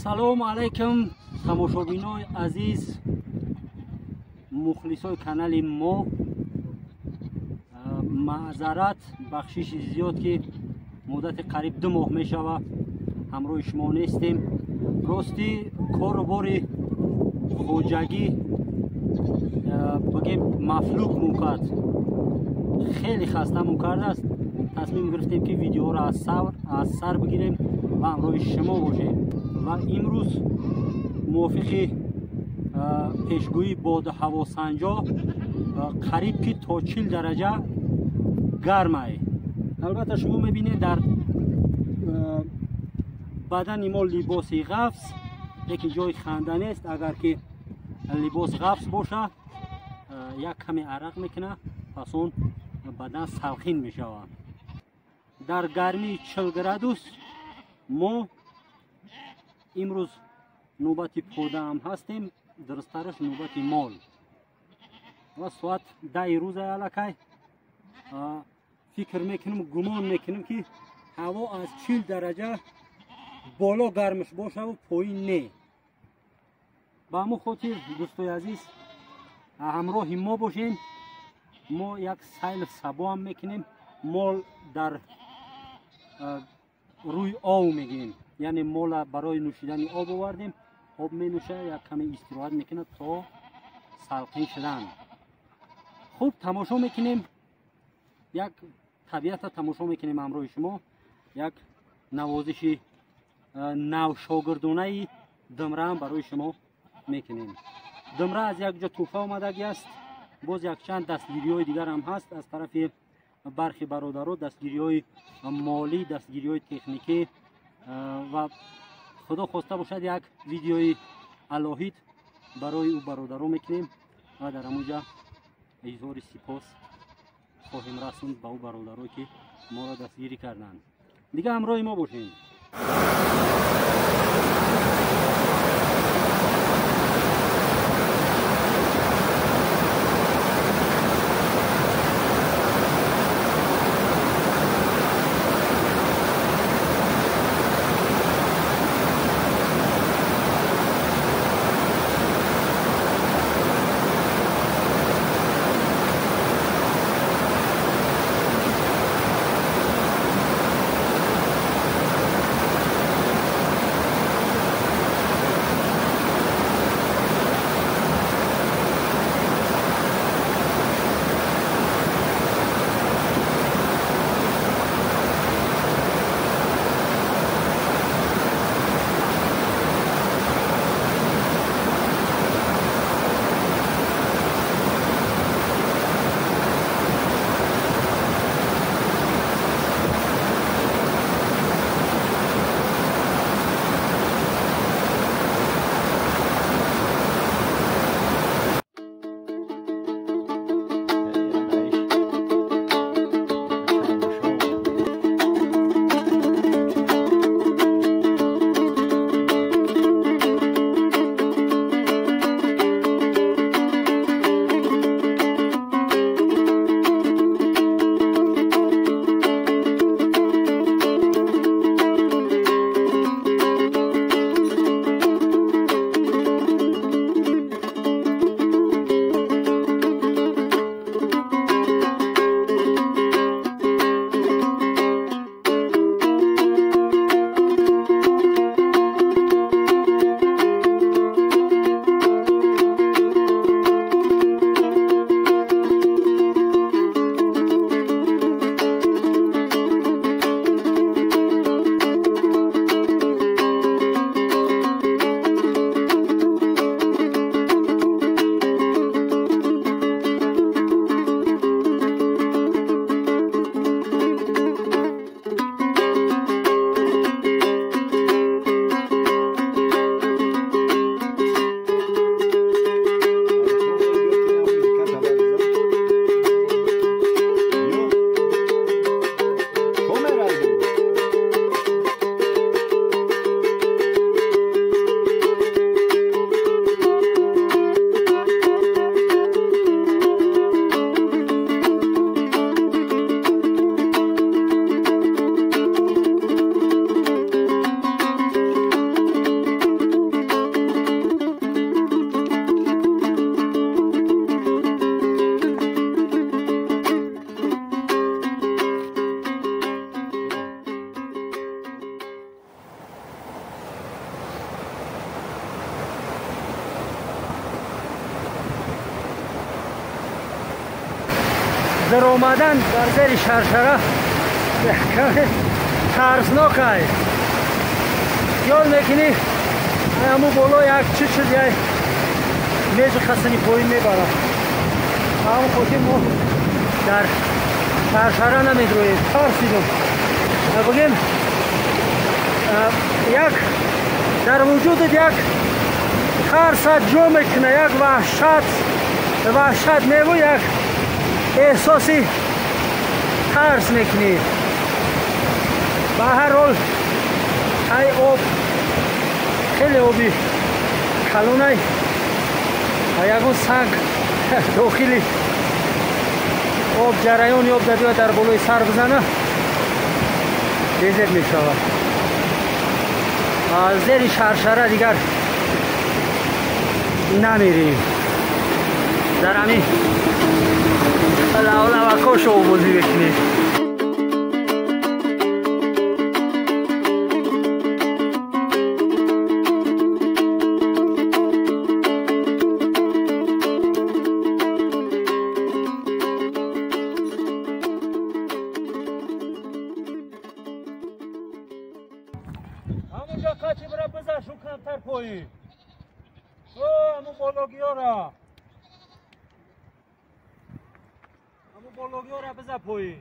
салому алайкум тамошобинои азиз, мухлисои канали мо. маъзарат бахшиши зиёд ки муддати қариб 2 моҳ мешава ҳамроҳи шумо нестем. рости кору бори хоҷагӣ бигем мафлук мукард, хеле хаста мукардааст. тасмим гирифтем ки видеоро аз сар бигирем ва ҳамроҳи шумо бошем. ва имрӯз мувофиқи пешгӯии боду ҳавосанҷо қариб ки то 40 дараҷа гармае. албатта шумо мебинед дар бадани мо либоси ғафс, лекин ҷои ханда нест. агар ки либос ғафс боша, як каме арақ мекуна, пас он бадан салхин мешава. дар гармии 40 градус мо имрӯз нӯбати подаам ҳастем, дурусттараш нӯбати мол. ва соат 10 рӯза аллакай фикр мекунем, гумон мекунем ки ҳаво аз 40 дараҷа боло гармиш бошаву поин не. ба ҳамон хотир дӯстои азиз ҳамроҳи мо бошем. мо як сайли сабо ҳам мекунем. мол дар рӯи ов мегирем, яъне мола барои нӯшидани об овардем, об менӯша, як каме истироҳат мекунад то салқин шудан. хуб, тамошо мекунем, як табиата тамошо мекунем ҳамроҳи шумо. як навозиши навшогирдонаи димраам барои шумо мекунем. димра аз як ҷо тӯҳфа омадагӣ аст. боз якчанд дастгириҳои дигар ҳам ҳаст аз тарафи бархи бародаро, дастгириҳои молӣ, дастгириҳои техникӣ. ва худо хоста бошад як видеои алоҳид барои ӯ бародаро мекунем ва дар ҳамонҷа изҳори сипос хоҳем расонд ба ӯ бародарое ки моро дастгирӣ карданд. дига ҳамроҳи мо бошем. در آمدن در زیر شرشره کمی ترسناک است. یاد میکنی همون بالا یک چی شد یک میز خستنی پایین میبرم. همون خودی ما در شرشره نمیدرویم، ترسیدم. بگیم یک در وجود یک ترس جا میکنه، یک وحشت میبو، یک احساسی ترس میکنی. به هر حال ای آب خیلی آبی کلونه و یکون سنگ داخلی آب جریان آب در بالای سر بزنه لیزر می شود. از زیر شرشره دیگر نمیریم. در همین لولوکاش رو بازی بکنیم. همونجا قچی برا بزن شو کمتر پایین. همون بالاگی ها را بزن پایین.